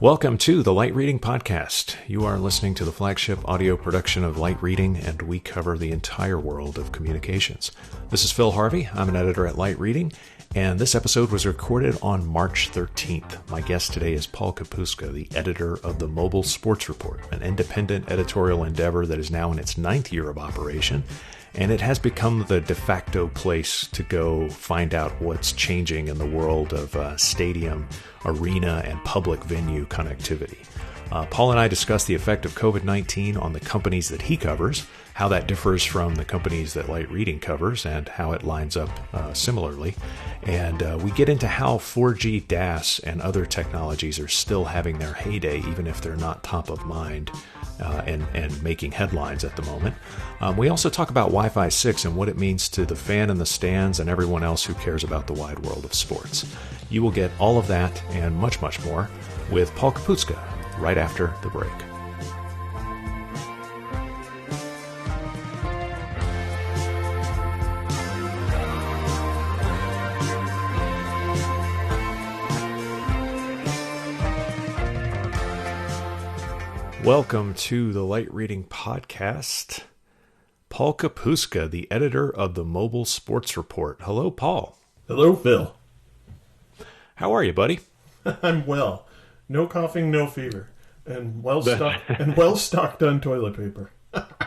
Welcome to the Light Reading Podcast. You are listening to the flagship audio production of Light Reading, and we cover the entire world of communications. This is Phil Harvey. I'm an editor at Light Reading, and this episode was recorded on March 13th. My guest today is Paul Kapustka, the editor of the Mobile Sports Report, an independent editorial endeavor that is now in its 9th year of operation. And it has become the de facto place to go find out what's changing in the world of stadium, arena, and public venue connectivity. Paul and I discussed the effect of COVID-19 on the companies that he covers, how that differs from the companies that Light Reading covers, and how it lines up similarly. And we get into how 4G DAS and other technologies are still having their heyday, even if they're not top of mind and making headlines at the moment. We also talk about Wi-Fi 6 and what it means to the fan in the stands and everyone else who cares about the wide world of sports. You will get all of that and much, much more with Paul Kapustka right after the break. Welcome to the Light Reading Podcast. Paul Kapustka, the editor of the Mobile Sports Report. Hello, Paul. Hello, Phil. How are you, buddy? I'm well. No coughing, no fever, and well stocked on toilet paper.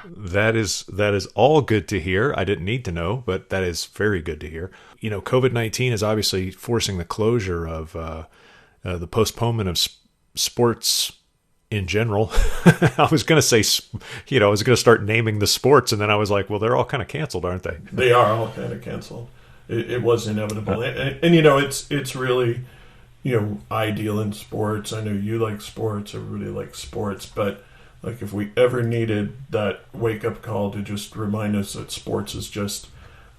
That is all good to hear. I didn't need to know, but that is very good to hear. You know, COVID-19 is obviously forcing the closure of the postponement of sports in general. I was going to say, I was going to start naming the sports, and then I was like, well, they're all kind of canceled, aren't they? They are all kind of canceled. It was inevitable. And it's really, ideal in sports. I know you like sports. Everybody likes sports. But, like, if we ever needed that wake-up call to just remind us that sports is just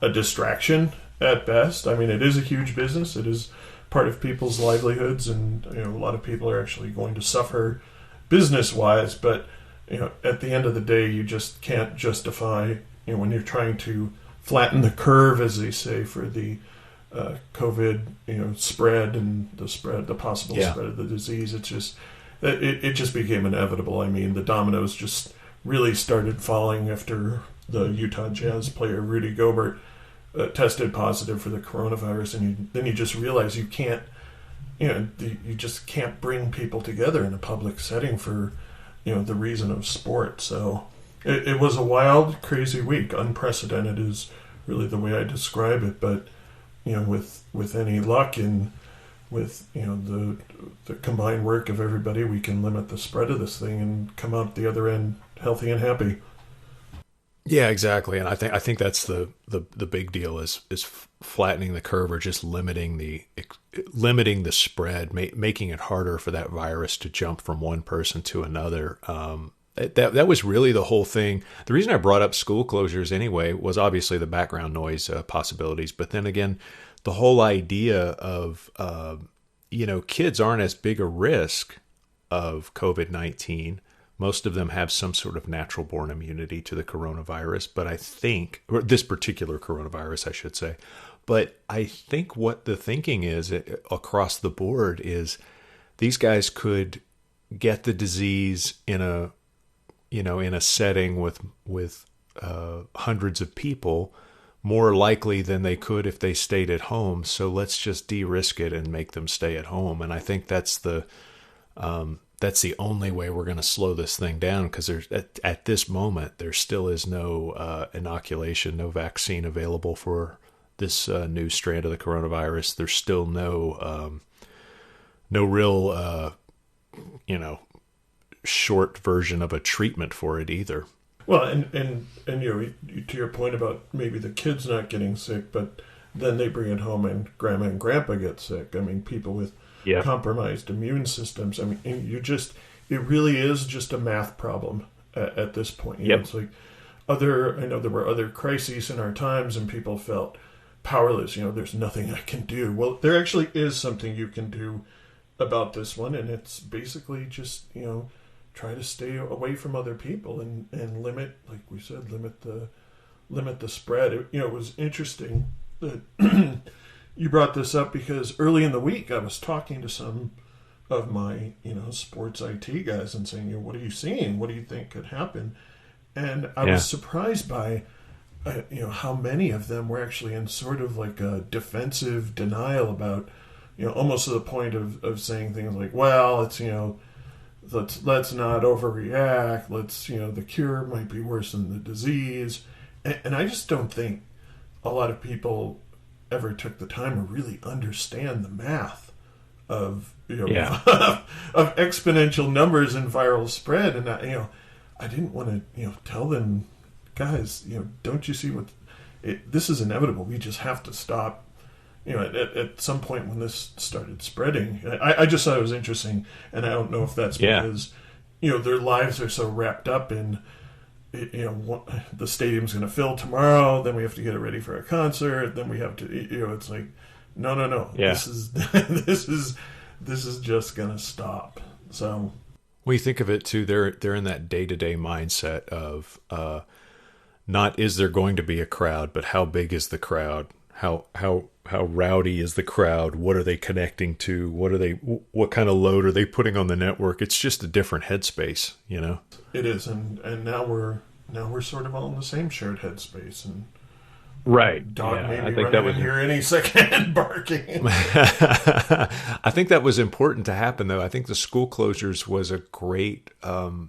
a distraction at best. I mean, it is a huge business. It is part of people's livelihoods, and, a lot of people are actually going to suffer business-wise, but at the end of the day, you just can't justify when you're trying to flatten the curve, as they say, for the COVID spread and the possible spread of the disease. It just became inevitable. I mean, the dominoes just really started falling after the Utah Jazz player Rudy Gobert tested positive for the coronavirus, and then you just realize you can't. You just can't bring people together in a public setting for, the reason of sport. So it was a wild, crazy week. Unprecedented is really the way I describe it. But, with any luck and with, the combined work of everybody, we can limit the spread of this thing and come out the other end healthy and happy. Yeah, exactly. And I think that's the big deal is flattening the curve, or just limiting the spread, making it harder for that virus to jump from one person to another. That was really the whole thing. The reason I brought up school closures anyway was obviously the background noise possibilities, but then again, the whole idea of kids aren't as big a risk of COVID-19. Most of them have some sort of natural-born immunity to the coronavirus, but I think, or this particular coronavirus, I should say, but I think what the thinking is across the board is these guys could get the disease in a setting with hundreds of people more likely than they could if they stayed at home. So let's just de-risk it and make them stay at home. And I think that's the only way we're going to slow this thing down, because at this moment, there still is no inoculation, no vaccine available for this new strand of the coronavirus. There's still no real, short version of a treatment for it either. Well, and to your point about maybe the kids not getting sick, but then they bring it home and grandma and grandpa get sick. I mean, people with compromised immune systems. I mean, it really is just a math problem at this point. It's like I know there were other crises in our times and people felt powerless. There's nothing I can do. Well, there actually is something you can do about this one, and it's basically just, try to stay away from other people and limit, like we said, limit the spread. It was interesting that you brought this up because early in the week I was talking to some of my, sports IT guys and saying, what are you seeing? What do you think could happen? And I was Yeah. surprised by, how many of them were actually in sort of like a defensive denial about, almost to the point of saying things like, well, it's, let's not overreact. Let's, the cure might be worse than the disease. And I just don't think a lot of people ever took the time to really understand the math of, Yeah. of exponential numbers in viral spread. And I didn't want to, tell them, guys, don't you see this is inevitable. We just have to stop. At some point when this started spreading, I just thought it was interesting, and I don't know if that's Yeah. because, their lives are so wrapped up in, the stadium's going to fill tomorrow, then we have to get it ready for a concert, then we have to, it's like, no, Yeah. this is, this is just going to stop. So, We think of it too. They're in that day-to-day mindset of not is there going to be a crowd, but how big is the crowd? How rowdy is the crowd? What are they connecting to? What kind of load are they putting on the network? It's just a different headspace, you know. it is, and now we're sort of all in the same shared headspace, and Right. dog Yeah, may I be think running that was in here any second barking. I think that was important to happen, though. I think the school closures was a great, for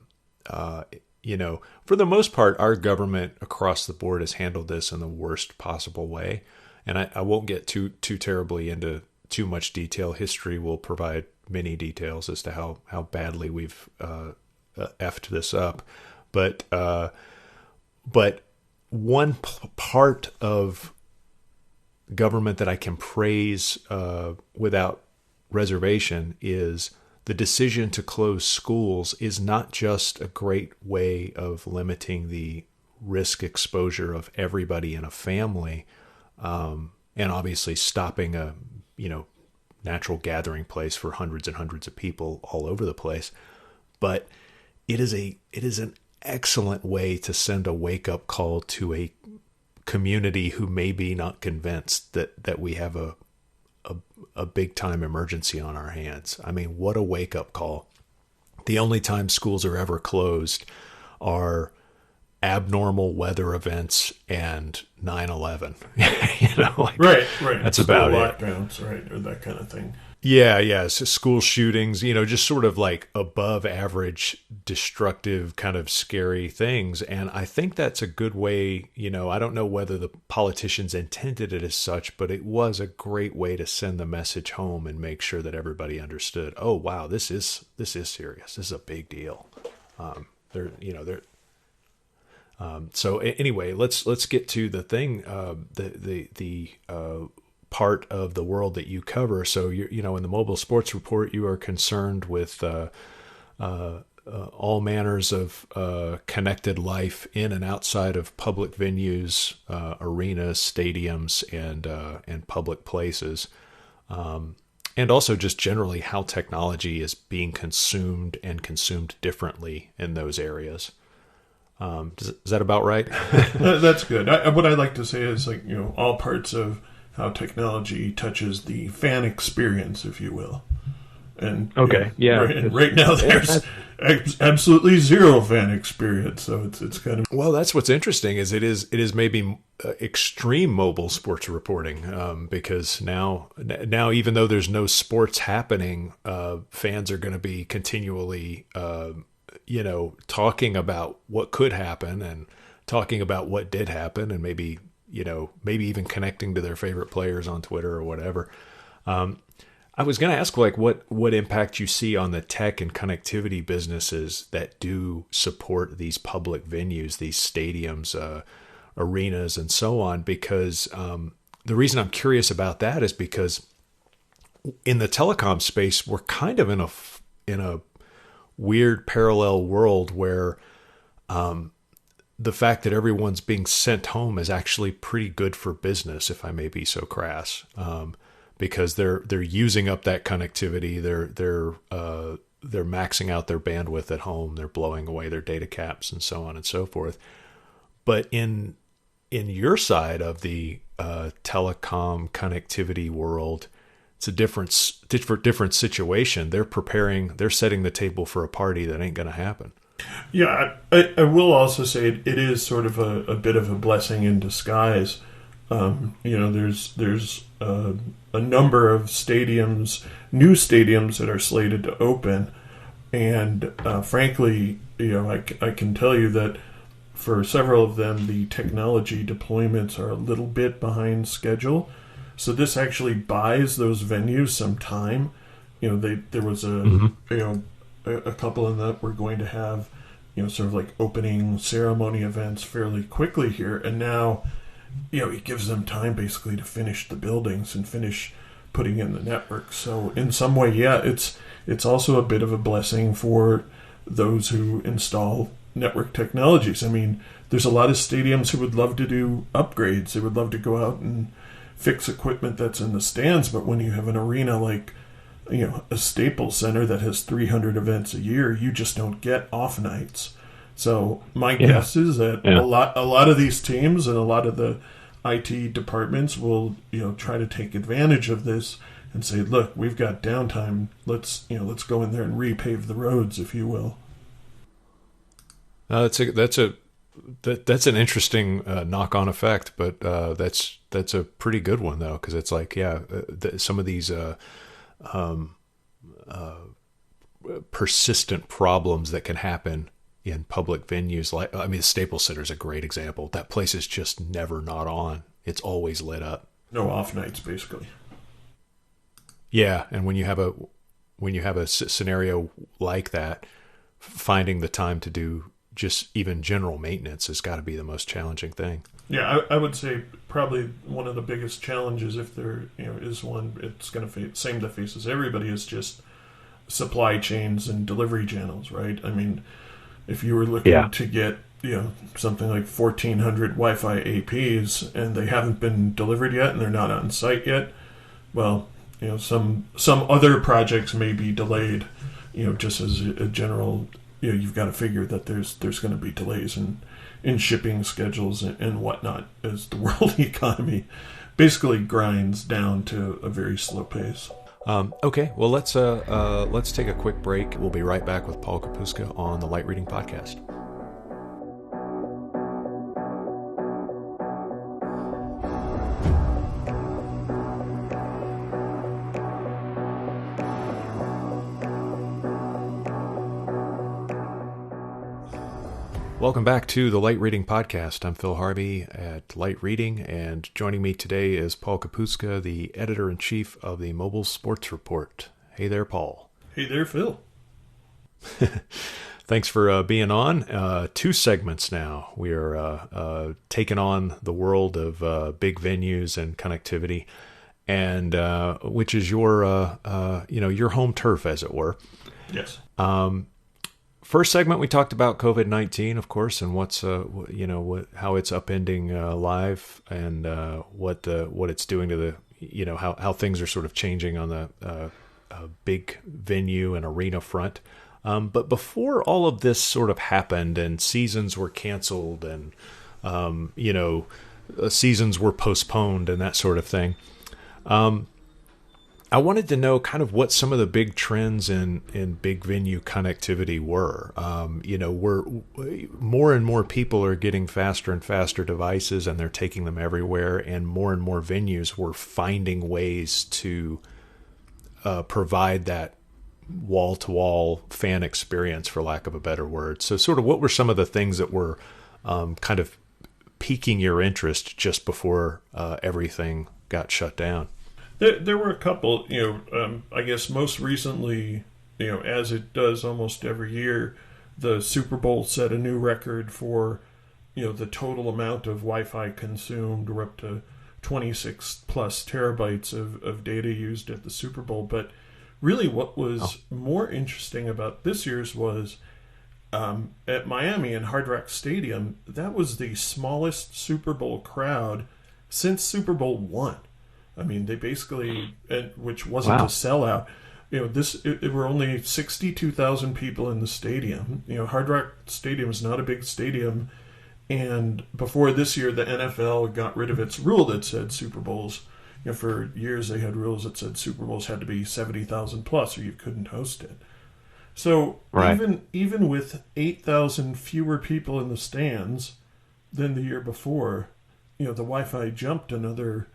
the most part, our government across the board has handled this in the worst possible way. And I won't get too terribly into too much detail. History will provide many details as to how badly we've effed this up. But one part of government that I can praise without reservation is the decision to close schools is not just a great way of limiting the risk exposure of everybody in a family, and obviously stopping a natural gathering place for hundreds and hundreds of people all over the place, but it is an excellent way to send a wake up call to a community who may be not convinced that we have a big time emergency on our hands. I mean, what a wake up call. The only time schools are ever closed are abnormal weather events and 9/11. Right. That's School about it. lockdowns, right, or that kind of thing. Yeah. So school shootings, just sort of like above average, destructive, kind of scary things. And I think that's a good way, I don't know whether the politicians intended it as such, but it was a great way to send the message home and make sure that everybody understood, oh, wow, this is serious. This is a big deal. They're so anyway, let's get to the thing, the part of the world that you cover. So in the Mobile Sports Report, you are concerned with all manners of connected life in and outside of public venues, arenas, stadiums, and public places, and also just generally how technology is being consumed and consumed differently in those areas. Is that about right? That's good. What I like to say is all parts of how technology touches the fan experience, if you will. And Okay, yeah. Right now there's absolutely zero fan experience, so it's kind of Well, that's what's interesting is it is maybe extreme mobile sports reporting, because now even though there's no sports happening, fans are going to be continually talking about what could happen and talking about what did happen, and maybe even connecting to their favorite players on Twitter or whatever. I was going to ask, what impact you see on the tech and connectivity businesses that do support these public venues, these stadiums, arenas, and so on, because the reason I'm curious about that is because in the telecom space, we're kind of in a weird parallel world where the fact that everyone's being sent home is actually pretty good for business, if I may be so crass, because they're using up that connectivity. They're maxing out their bandwidth at home. They're blowing away their data caps and so on and so forth. But in your side of the telecom connectivity world, it's a different situation. They're setting the table for a party that ain't going to happen. Yeah, I will also say it is sort of a bit of a blessing in disguise. There's a number of stadiums, new stadiums that are slated to open, and frankly, I can tell you that for several of them, the technology deployments are a little bit behind schedule. So this actually buys those venues some time. There was a couple in that were going to have, sort of like opening ceremony events fairly quickly here, and now, it gives them time basically to finish the buildings and finish putting in the network. So in some way, yeah, it's also a bit of a blessing for those who install network technologies. I mean, there's a lot of stadiums who would love to do upgrades. They would love to go out and fix equipment that's in the stands, but when you have an arena like a Staples Center that has 300 events a year, you just don't get off nights. So my guess is that a lot of these teams and a lot of the IT departments will try to take advantage of this and say, look, we've got downtime. Let's go in there and repave the roads, if you will. That's an interesting knock-on effect, but that's a pretty good one though, because it's like some of these persistent problems that can happen in public venues. Like, I mean, the Staples Center is a great example. That place is just never not on. It's always lit up. No off nights, basically. Yeah, and when you have a scenario like that, finding the time to do just even general maintenance has got to be the most challenging thing. Yeah, I would say probably one of the biggest challenges, if there is one, it's going to same that faces everybody, is just supply chains and delivery channels, right? I mean, if you were looking to get something like 1,400 Wi-Fi APs and they haven't been delivered yet and they're not on site yet, well, some other projects may be delayed. Just as a general, you've got to figure that there's going to be delays in shipping schedules and whatnot as the world economy basically grinds down to a very slow pace. Okay, well, let's take a quick break. We'll be right back with Paul Kapustka on the Light Reading Podcast. Welcome back to the Light Reading Podcast. I'm Phil Harvey at Light Reading, and joining me today is Paul Kapustka, the editor-in-chief of the Mobile Sports Report. Hey there, Paul. Hey there, Phil. Thanks for being on. 2 segments now. We are taking on the world of big venues and connectivity, and which is your your home turf, as it were. Yes. First segment, we talked about COVID-19, of course, and what's how it's upending live and what it's doing to the how things are sort of changing on the big venue and arena front. But before all of this sort of happened and seasons were canceled and seasons were postponed and that sort of thing, I wanted to know kind of what some of the big trends in big venue connectivity were. More and more people are getting faster and faster devices, and they're taking them everywhere. And more venues were finding ways to provide that wall-to-wall fan experience, for lack of a better word. So sort of what were some of the things that were kind of piquing your interest just before everything got shut down? There were a couple, I guess most recently, as it does almost every year, the Super Bowl set a new record for, the total amount of Wi-Fi consumed. We're up to 26 plus terabytes of data used at the Super Bowl. But really what was more interesting about this year's was at Miami and Hard Rock Stadium, that was the smallest Super Bowl crowd since Super Bowl I. I mean, they basically, which wasn't a sellout. It were only 62,000 people in the stadium. Hard Rock Stadium is not a big stadium, and before this year, the NFL got rid of its rule that said Super Bowls, for years they had rules that said Super Bowls had to be 70,000 plus, or you couldn't host it. So Right. even with 8,000 fewer people in the stands than the year before, the Wi-Fi jumped another,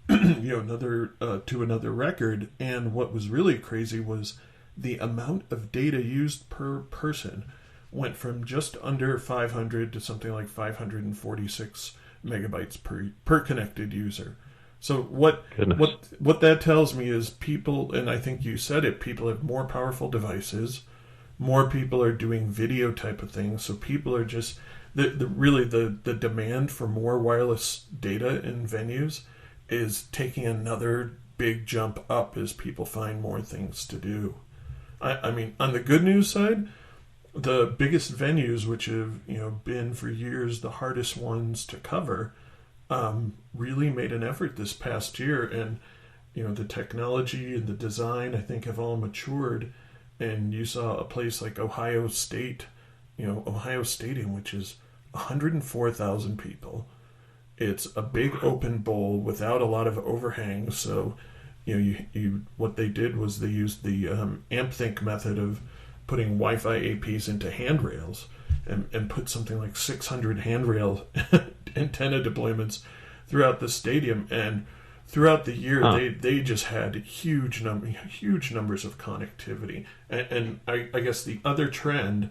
another to another record. And what was really crazy was the amount of data used per person went from just under 500 to something like 546 megabytes per connected user. So Goodness. what that tells me is people, and I think you said it, people have more powerful devices, more people are doing video type of things. So people are just the demand for more wireless data in venues is taking another big jump up as people find more things to do. I mean, on the good news side, the biggest venues, which have been for years the hardest ones to cover, really made an effort this past year, and the technology and the design I think have all matured. And you saw a place like Ohio State, Ohio Stadium, which is 104,000 people. It's a big open bowl without a lot of overhang. So, you what they did was they used the AmpThink method of putting Wi-Fi APs into handrails, and put something like 600 handrail antenna deployments throughout the stadium. And throughout the year, they just had huge numbers of connectivity. And I guess the other trend,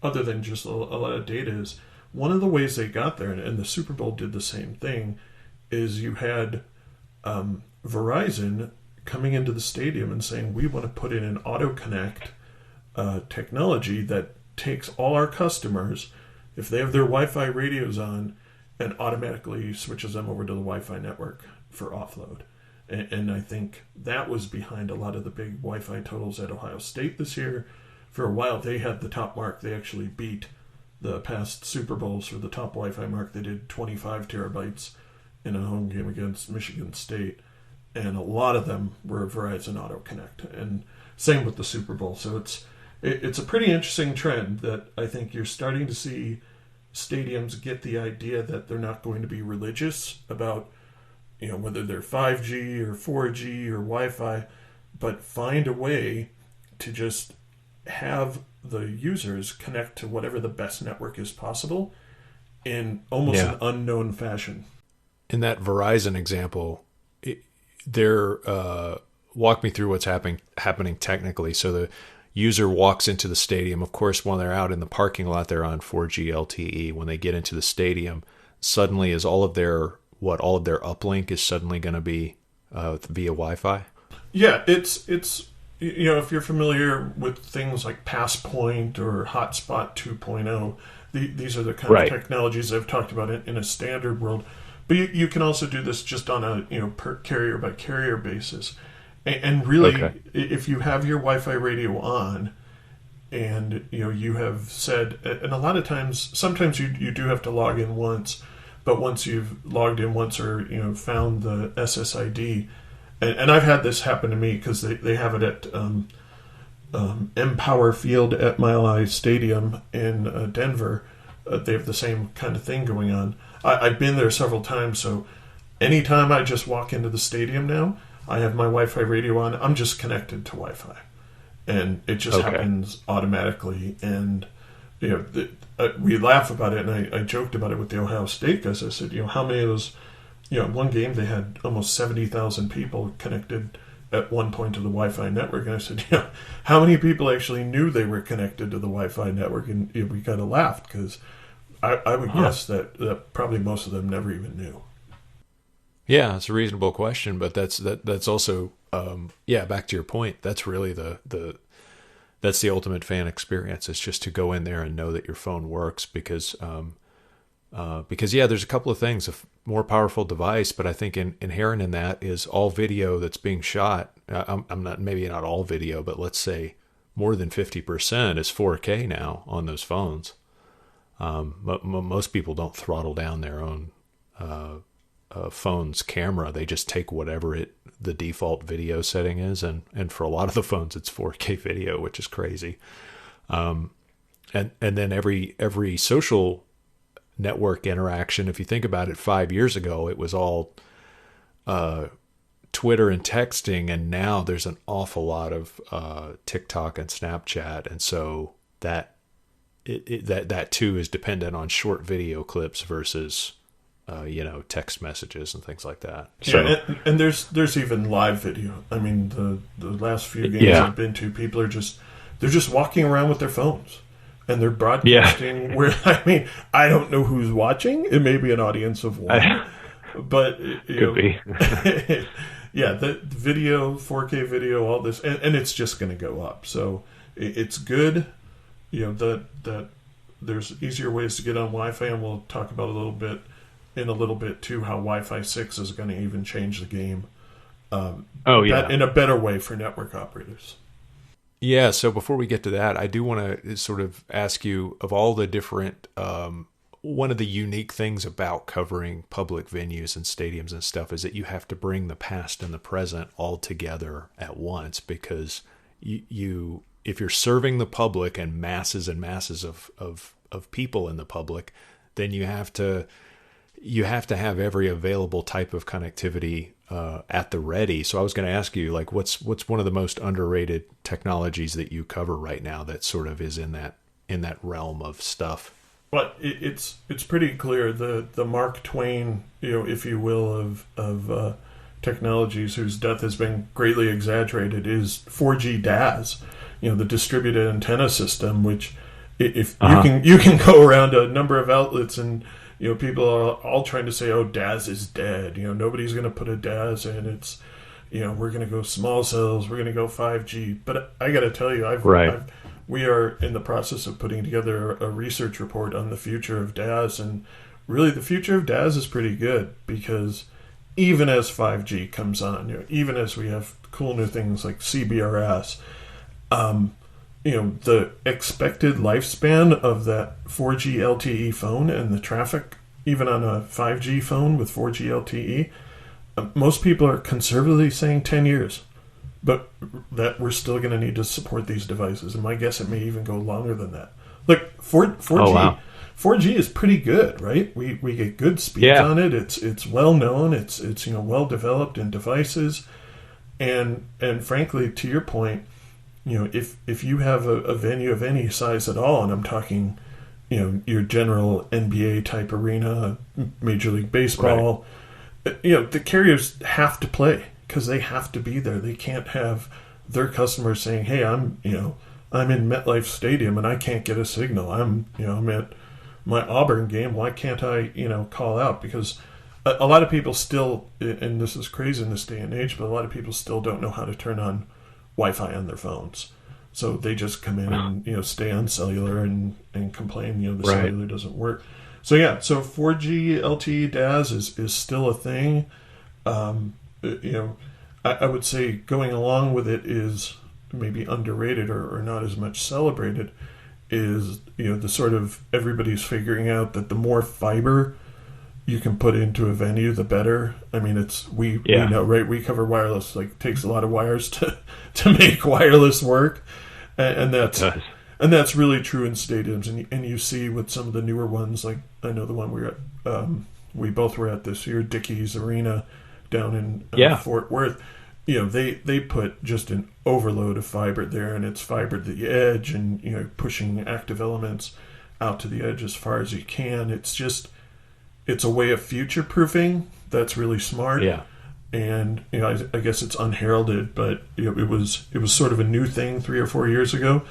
other than just a lot of data, is one of the ways they got there, and the Super Bowl did the same thing, is you had Verizon coming into the stadium and saying, we want to put in an auto connect technology that takes all our customers, if they have their Wi-Fi radios on, and automatically switches them over to the Wi-Fi network for offload. And I think that was behind a lot of the big Wi-Fi totals at Ohio State this year. For a while, they had the top mark. They actually beat the past Super Bowls for the top Wi-Fi mark. They did 25 terabytes in a home game against Michigan State. And a lot of them were Verizon Auto Connect. And same with the Super Bowl. So it's a pretty interesting trend that I think you're starting to see stadiums get the idea that they're not going to be religious about whether they're 5G or 4G or Wi-Fi, but find a way to just have the users connect to whatever the best network is possible in almost an unknown fashion. In that Verizon example, they're walk me through what's happening technically. So the user walks into the stadium. Of course, while they're out in the parking lot, they're on 4G LTE. When they get into the stadium, suddenly is all of their uplink is suddenly going to be via Wi-Fi? Yeah, it's if you're familiar with things like Passpoint or Hotspot 2.0, these are the kind of technologies I've talked about in a standard world. But you can also do this just on a per carrier by carrier basis. And really, if you have your Wi-Fi radio on, and you have said, and a lot of times, sometimes you do have to log in once, but once you've logged in once or found the SSID, and I've had this happen to me because they have it at Empower Field at Mile High Stadium in Denver. They have the same kind of thing going on. I've been there several times, so anytime I just walk into the stadium now, I have my Wi-Fi radio on. I'm just connected to Wi-Fi, and it just happens automatically. And we laugh about it, and I joked about it with the Ohio State guys. I said, how many of those? One game they had almost 70,000 people connected at one point to the Wi-Fi network, and I said, how many people actually knew they were connected to the Wi-Fi network? And we kind of laughed because I would guess that probably most of them never even knew. Yeah, it's a reasonable question, but that's also back to your point. That's really that's the ultimate fan experience. It's just to go in there and know that your phone works because there's a couple of things. A more powerful device, but I think inherent in that is all video that's being shot. I'm not, maybe not all video, but let's say more than 50% is 4K now on those phones. Most people don't throttle down their own phone's camera. They just take whatever the default video setting is, and for a lot of the phones it's 4K video, which is crazy. And then every social network interaction, if you think about it, 5 years ago it was all Twitter and texting, and now there's an awful lot of TikTok and Snapchat, and so that too is dependent on short video clips versus text messages and things like that. So, yeah, and there's even live video. I mean, the last few games yeah. I've been to, people are just walking around with their phones and they're broadcasting. Where I mean, I don't know who's watching. It may be an audience of one, but could be. Yeah, the video, 4K video, all this, and it's just going to go up. So it's good. That there's easier ways to get on Wi-Fi, and we'll talk about in a little bit too how Wi-Fi 6 is going to even change the game. In a better way for network operators. Yeah. So before we get to that, I do want to sort of ask you, of all the different, one of the unique things about covering public venues and stadiums and stuff is that you have to bring the past and the present all together at once, because if you're serving the public and masses of people in the public, then you have to have every available type of connectivity at the ready. So I was going to ask you, like, what's one of the most underrated technologies that you cover right now that sort of is in that realm of stuff? But it's pretty clear the Mark Twain, if you will, of technologies whose death has been greatly exaggerated is 4G DAS. The distributed antenna system, which if you can go around a number of outlets and people are all trying to say, oh, DAS is dead. Nobody's going to put a DAS in. It's we're going to go small cells. We're going to go 5G. But I got to tell you, we are in the process of putting together a research report on the future of DAS, and really the future of DAS is pretty good, because even as 5G comes on, even as we have cool new things like CBRS, the expected lifespan of that 4G LTE phone and the traffic, even on a 5G phone with 4G LTE, most people are conservatively saying 10 years. But that we're still going to need to support these devices. And my guess, it may even go longer than that. Like 4G, 4G is pretty good, right? We get good speeds on it. It's well known. It's well developed in devices. And frankly, to your point, if you have a venue of any size at all, and I'm talking, your general NBA type arena, Major League Baseball, the carriers have to play, because they have to be there. They can't have their customers saying, "Hey, I'm in MetLife Stadium and I can't get a signal. I'm at my Auburn game. Why can't I call out?" Because a lot of people still, and this is crazy in this day and age, but a lot of people still don't know how to turn on Wi-Fi on their phones. So they just come in and stay on cellular and complain the cellular doesn't work. So 4G LTE DAS is still a thing. I would say going along with it is maybe underrated or not as much celebrated, is the sort of, everybody's figuring out that the more fiber you can put into a venue, the better. I mean, we know, right? We cover wireless. Like, it takes a lot of wires to make wireless work, and that's really true in stadiums. And you see with some of the newer ones, like I know the one we both were at this year, Dickies Arena down in Fort Worth. They put just an overload of fiber there, and it's fiber to the edge, and pushing active elements out to the edge as far as you can. It's a way of future proofing that's really smart. Yeah. And I guess it's unheralded, but it was sort of a new thing 3 or 4 years ago,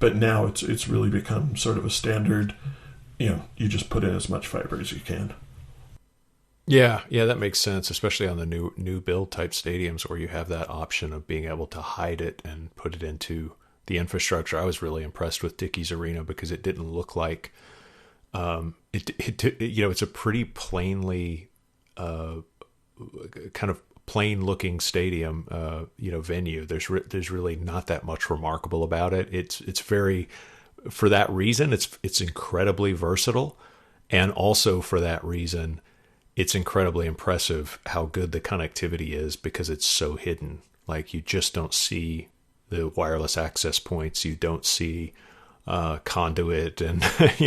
but now it's really become sort of a standard. You just put in as much fiber as you can. Yeah, that makes sense, especially on the new build type stadiums where you have that option of being able to hide it and put it into the infrastructure. I was really impressed with Dickies Arena because it didn't look like it's a pretty plainly kind of plain looking stadium venue. There's really not that much remarkable about it. It's very, for that reason, it's incredibly versatile, and also for that reason, it's incredibly impressive how good the connectivity is, because it's so hidden. Like, you just don't see the wireless access points. You don't see conduit and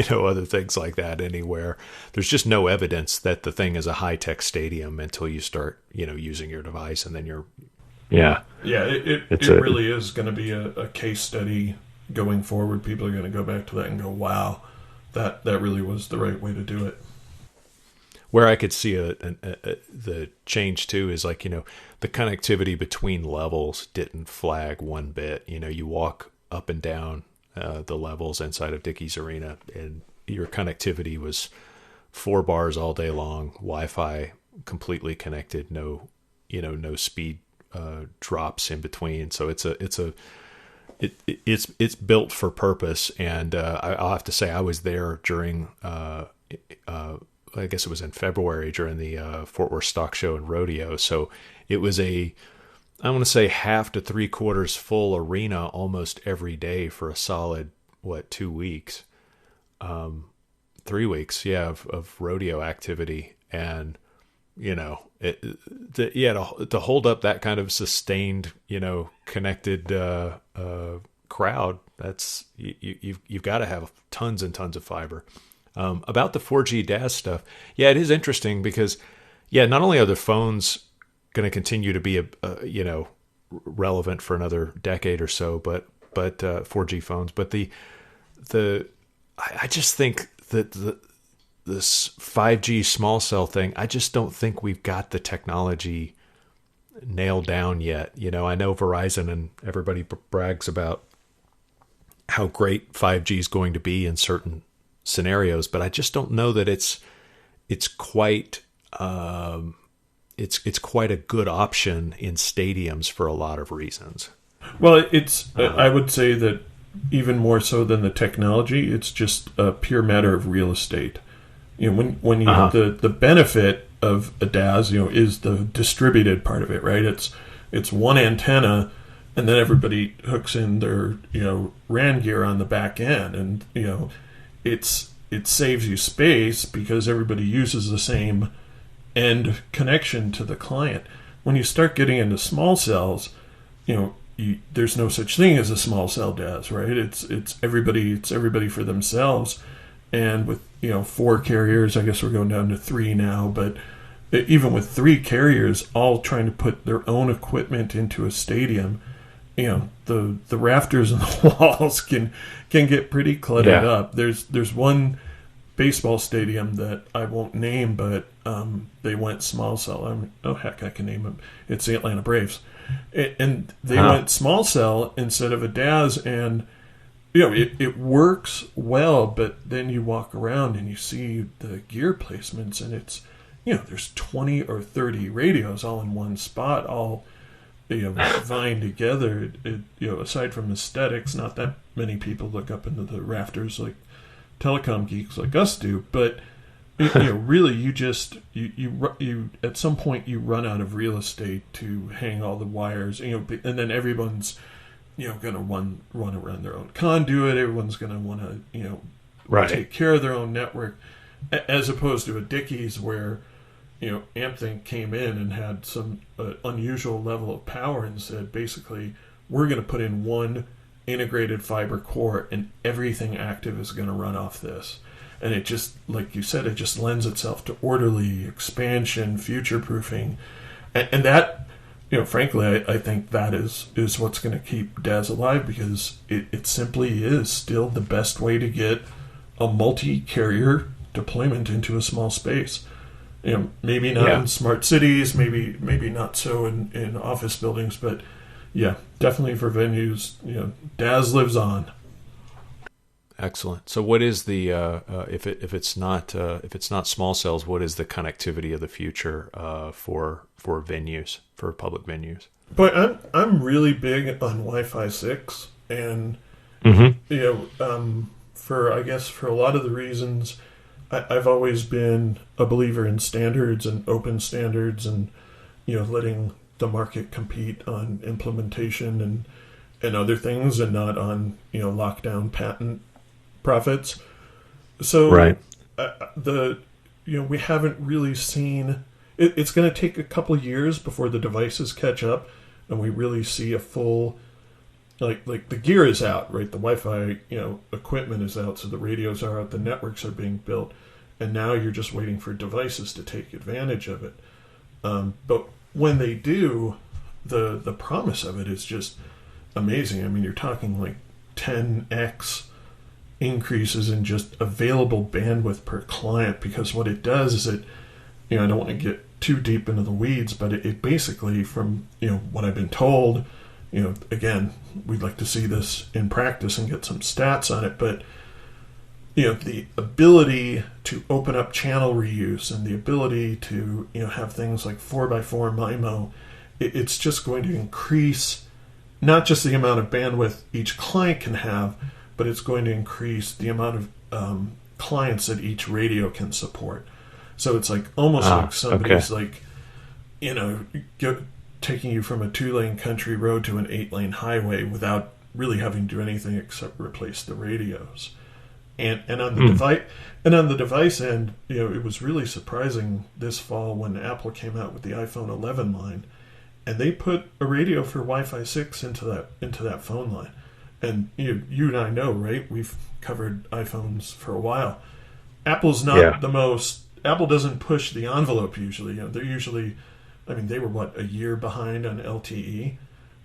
other things like that anywhere. There's just no evidence that the thing is a high tech stadium until you start using your device, and then you're it really is going to be a case study going forward. People are going to go back to that and go, wow, that really was the right way to do it. Where I could see the change too is like, the connectivity between levels didn't flag one bit. You walk up and down the levels inside of Dickies Arena, and your connectivity was 4 bars all day long, Wi-Fi completely connected, no speed drops in between. So it's built for purpose. And I'll have to say I was there during I guess it was in February during the Fort Worth Stock Show and Rodeo. So it was I want to say half to 3/4 full arena almost every day for a solid, 2 weeks, 3 weeks, of rodeo activity. And, to hold up that kind of sustained, connected crowd, that's, you've got to have tons and tons of fiber. About the 4G DAS stuff, it is interesting because, not only are the phones going to continue to be relevant for another decade or so, but 4G phones, but I just think that this 5G small cell thing, I just don't think we've got the technology nailed down yet. I know Verizon and everybody brags about how great 5G is going to be in certain scenarios, but I just don't know that it's quite it's quite a good option in stadiums for a lot of reasons. Well, I would say that even more so than the technology, it's just a pure matter of real estate. When you the benefit of a DAS, is the distributed part of it, right? It's one antenna, and then everybody hooks in their RAN gear on the back end, and it saves you space because everybody uses the same end connection to the client. When you start getting into small cells, there's no such thing as a small cell DAS, right? It's everybody for themselves. And with 4 carriers, I guess we're going down to 3 now, but even with 3 carriers all trying to put their own equipment into a stadium, the rafters and the walls can get pretty cluttered up. There's one baseball stadium that I won't name, but they went small cell. I can name them. It's the Atlanta Braves, and they went small cell instead of a DAS, and it works well. But then you walk around and you see the gear placements, and it's there's 20 or 30 radios all in one spot, all vying together. Aside from aesthetics, not that many people look up into the rafters like telecom geeks like us do, but really you at some point you run out of real estate to hang all the wires, and then everyone's going to run around their own conduit. Everyone's going to want to take care of their own network, as opposed to a Dickies where AmpThink came in and had some unusual level of power and said, basically, we're going to put in one integrated fiber core and everything active is going to run off this. And it just, like you said, it just lends itself to orderly expansion, future-proofing. And that, frankly, I think that is what's going to keep DAS alive, because it simply is still the best way to get a multi-carrier deployment into a small space. Maybe not in smart cities, maybe not so in office buildings, but definitely for venues, DAS lives on. Excellent. So, what is the if it's not small cells, what is the connectivity of the future for venues, for public venues? But I'm really big on Wi-Fi 6, and for a lot of the reasons. I've always been a believer in standards and open standards, and letting the market compete on implementation and other things, and not on lockdown patent profits. So we haven't really seen it. It's going to take a couple of years before the devices catch up, and we really see a full like the gear is out, right? The Wi-Fi, equipment is out, so the radios are out, the networks are being built, and now you're just waiting for devices to take advantage of it. But when they do, the promise of it is just amazing. I mean, you're talking like 10x increases in just available bandwidth per client, because what it does is I don't want to get too deep into the weeds, but it basically, from what I've been told, again, we'd like to see this in practice and get some stats on it, but the ability to open up channel reuse and the ability to have things like 4x4 MIMO, it's just going to increase not just the amount of bandwidth each client can have, but it's going to increase the amount of clients that each radio can support. So it's like almost like somebody's taking you from a 2-lane country road to an 8-lane highway without really having to do anything except replace the radios. And on the device end, it was really surprising this fall when Apple came out with the iPhone 11 line, and they put a radio for Wi-Fi 6 into that phone line. And you and I know, right? We've covered iPhones for a while. Apple's not the most. Apple doesn't push the envelope usually. They're usually, they were a year behind on LTE,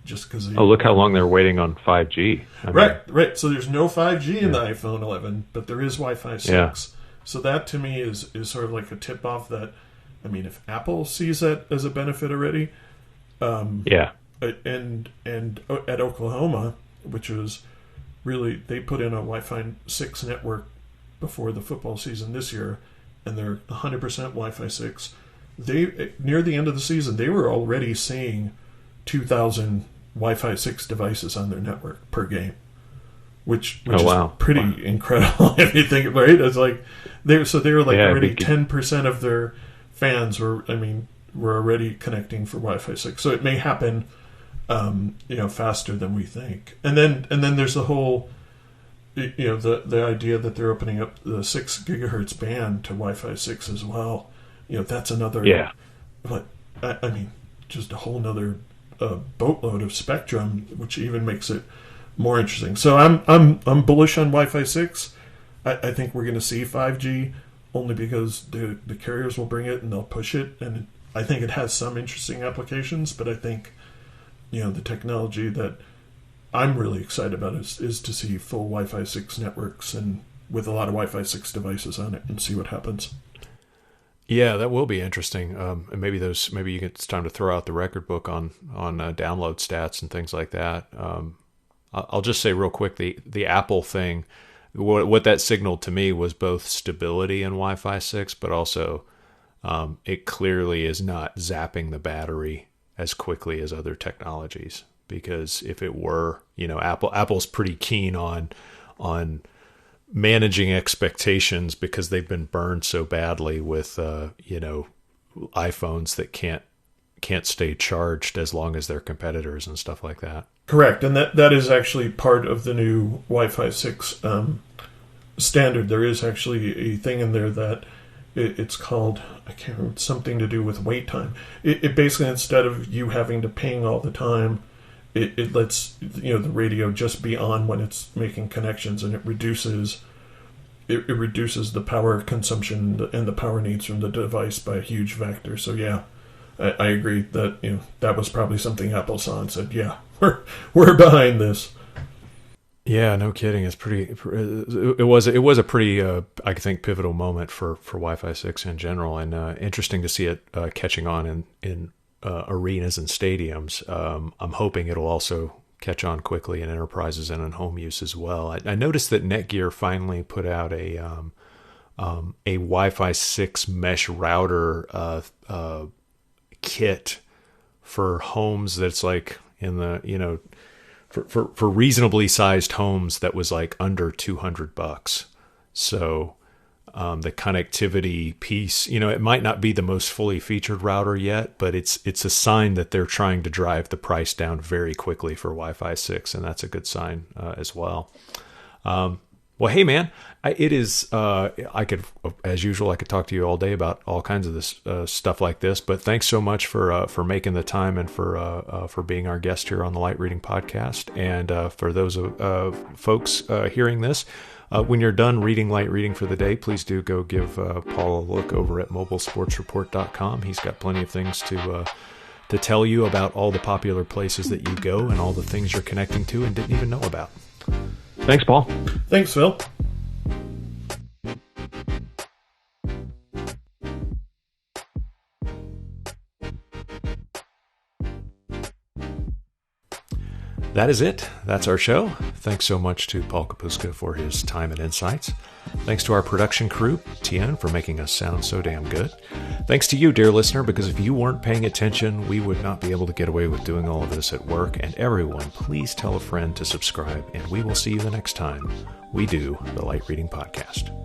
just because. Look how long they're waiting on 5G. Right. So there's no 5G in the iPhone 11, but there is Wi-Fi 6. Yeah. So that to me is sort of like a tip off that, if Apple sees that as a benefit already, and at Oklahoma, which was really, they put in a Wi-Fi 6 network before the football season this year, and they're 100% Wi-Fi 6. They, near the end of the season, they were already seeing 2,000 Wi-Fi 6 devices on their network per game, which is pretty incredible if you think about it. It's like they were like already 10% of their fans were already connecting for Wi-Fi 6. So it may happen faster than we think. And then there's the whole the idea that they're opening up the 6 gigahertz band to Wi-Fi 6 as well. That's another just a whole nother boatload of spectrum, which even makes it more interesting. So I'm bullish on Wi-Fi 6. I think we're going to see 5G only because the carriers will bring it and they'll push it, and I think it has some interesting applications. But I think the technology that I'm really excited about is to see full Wi-Fi 6 networks and with a lot of Wi-Fi 6 devices on it, and see what happens. Yeah, that will be interesting. And maybe it's time to throw out the record book on download stats and things like that. I'll just say real quick, the Apple thing, what that signaled to me was both stability in Wi-Fi 6, but also it clearly is not zapping the battery as quickly as other technologies. Because if it were, Apple's pretty keen on managing expectations because they've been burned so badly with iPhones that can't stay charged as long as their competitors and stuff like that. Correct, and that is actually part of the new Wi-Fi 6 standard. There is actually a thing in there that it's called, I can't remember, something to do with wait time. It basically, instead of you having to ping all the time, it lets the radio just be on when it's making connections, and it reduces the power consumption and the power needs from the device by a huge factor. So yeah, I agree that that was probably something Apple saw and said, yeah, we're behind this. Yeah, no kidding. It's pretty. It was a pretty I think pivotal moment for Wi-Fi 6 in general, and interesting to see it catching on in arenas and stadiums. I'm hoping it'll also catch on quickly in enterprises and in home use as well. I noticed that Netgear finally put out a Wi-Fi 6 mesh router kit for homes that's like in the for reasonably sized homes that was like under $200. So the connectivity piece, it might not be the most fully featured router yet, but it's a sign that they're trying to drive the price down very quickly for Wi-Fi 6, and that's a good sign as well. Well, hey, man, it is. I could, as usual, I could talk to you all day about all kinds of this stuff like this. But thanks so much for making the time and for being our guest here on the Light Reading Podcast. And for those folks hearing this, when you're done reading Light Reading for the day, please do go give Paul a look over at mobilesportsreport.com. He's got plenty of things to tell you about all the popular places that you go and all the things you're connecting to and didn't even know about. Thanks, Paul. Thanks, Phil. That is it. That's our show. Thanks so much to Paul Kapustka for his time and insights. Thanks to our production crew, Tien, for making us sound so damn good. Thanks to you, dear listener, because if you weren't paying attention, we would not be able to get away with doing all of this at work. And everyone, please tell a friend to subscribe, and we will see you the next time we do the Light Reading Podcast.